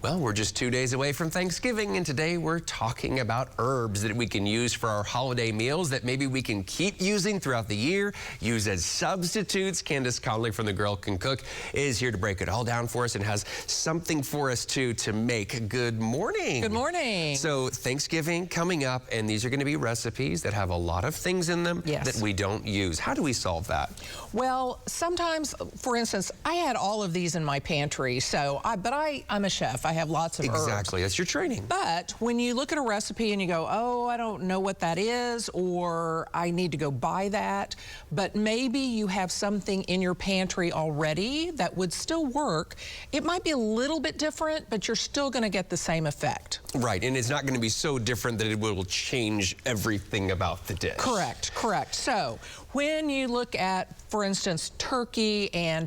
Well, we're just 2 days away from Thanksgiving, and today we're talking about herbs that we can use for our holiday meals that maybe we can keep using throughout the year, use as substitutes. Candace Conley from The Girl Can Cook is here to break it all down for us and has something for us to make. Good morning. Good morning. So Thanksgiving coming up, and these are going to be recipes that have a lot of things in them that we don't use. How do we solve that? Well, sometimes, for instance, I had all of these in my pantry, so I'm a chef. I have lots of herbs. Exactly, that's your training. But when you look at a recipe and you go, oh, I don't know what that is, or I need to go buy that, but maybe you have something in your pantry already that would still work. It might be a little bit different, but you're still going to get the same effect. Right, and it's not going to be so different that it will change everything about the dish. Correct, correct. So when you look at, for instance, turkey and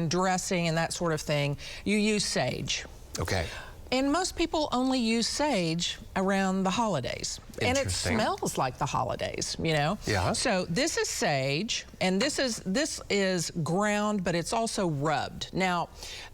dressing and that sort of thing, you use sage. Okay. And most people only use sage around the holidays. And it smells like the holidays, you know? Yeah. So this is sage, and this is ground, but it's also rubbed. Now,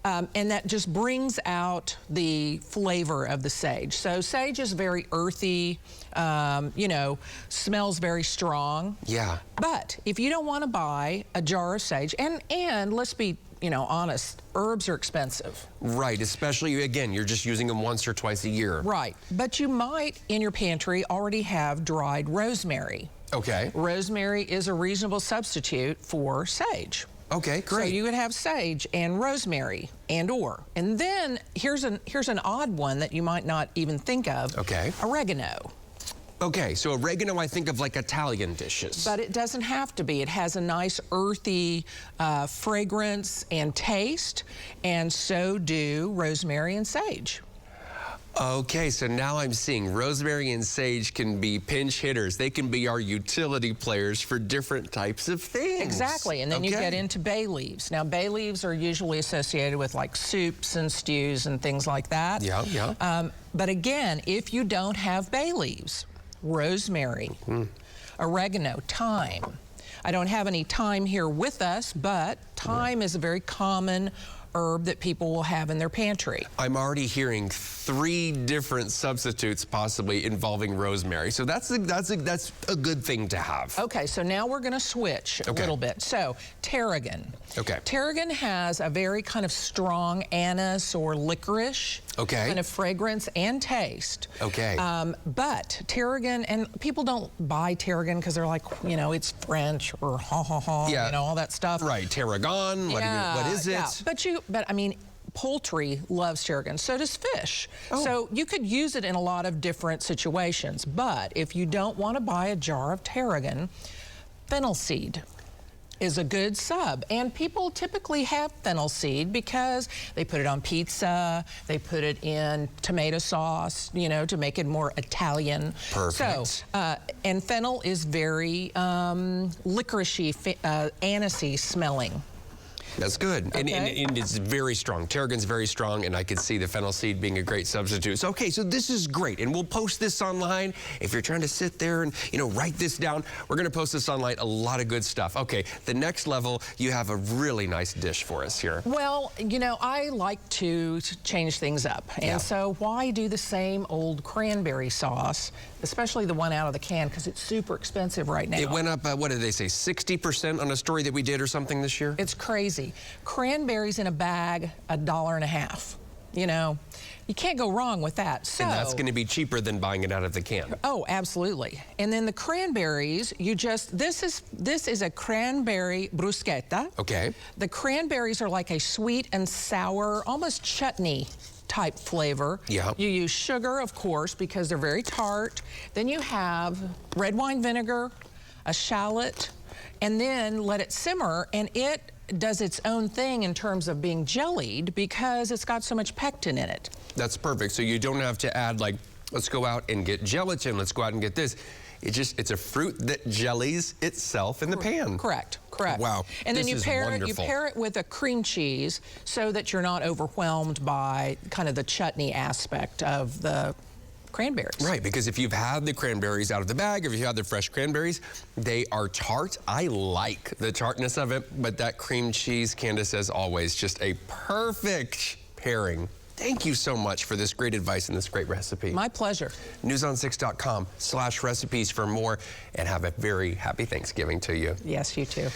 and that just brings out the flavor of the sage. So sage is very earthy, you know, smells very strong. Yeah. But if you don't want to buy a jar of sage, and let's be, you know, honest, herbs are expensive. Right, especially, again, you're just using them once or twice a year. Right, but you might, in your pantry, already have dried rosemary. Okay. Rosemary is a reasonable substitute for sage. Okay, great. So you would have sage and rosemary and then here's an odd one that you might not even think of. Okay. Oregano. Okay, so oregano, I think of like Italian dishes. But it doesn't have to be. It has a nice earthy fragrance and taste, and so do rosemary and sage. Okay, so now I'm seeing rosemary and sage can be pinch hitters. They can be our utility players for different types of things. Exactly, and then you get into bay leaves. Now, bay leaves are usually associated with like soups and stews and things like that. Yeah, yeah. But again, if you don't have bay leaves, rosemary, oregano, thyme. I don't have any thyme here with us, but thyme is a very common herb that people will have in their pantry. I'm already hearing 3 different substitutes possibly involving rosemary. So that's a good thing to have. Okay, so now we're going to switch a little bit. So tarragon. Okay. Tarragon has a very kind of strong anise or licorice kind of fragrance and taste. Okay. But tarragon, and people don't buy tarragon because they're like, you know, it's French or you know, all that stuff. Right, tarragon, what is it? Yeah. But I mean, poultry loves tarragon, so does fish. So you could use it in a lot of different situations, but if you don't want to buy a jar of tarragon, fennel seed is a good sub. And people typically have fennel seed because they put it on pizza, they put it in tomato sauce, you know, to make it more Italian. Perfect. So, and fennel is very licoricey, anisey smelling. That's good. Okay. And it's very strong. Tarragon's very strong, and I could see the fennel seed being a great substitute. So, okay, so this is great, and we'll post this online. If you're trying to sit there and, you know, write this down, we're going to post this online. A lot of good stuff. Okay, the next level, you have a really nice dish for us here. Well, you know, I like to change things up. And so why do the same old cranberry sauce, especially the one out of the can, because it's super expensive right now. It went up, what did they say, 60% on a story that we did or something this year? It's crazy. Cranberries in a bag, $1.50. You know, you can't go wrong with that. So, and that's going to be cheaper than buying it out of the can. Oh, absolutely. And then the cranberries, this is a cranberry bruschetta. Okay. The cranberries are like a sweet and sour, almost chutney type flavor. Yeah. You use sugar, of course, because they're very tart. Then you have red wine vinegar, a shallot, and then let it simmer, and it does its own thing in terms of being jellied because it's got so much pectin in it. That's perfect. So you don't have to add, like, let's go out and get gelatin, let's go out and get this. It's a fruit that jellies itself in the pan. Correct, correct. Wow, and then you pair wonderful. it with a cream cheese so that you're not overwhelmed by kind of the chutney aspect of the cranberries. Right, because if you've had the cranberries out of the bag, or if you had the fresh cranberries, they are tart. I like the tartness of it, but that cream cheese, Candace, as always, just a perfect pairing. thank you so much for this great advice and this great recipe. My pleasure. Newson6.com/recipes for more, and have a very happy Thanksgiving to you. Yes, you too.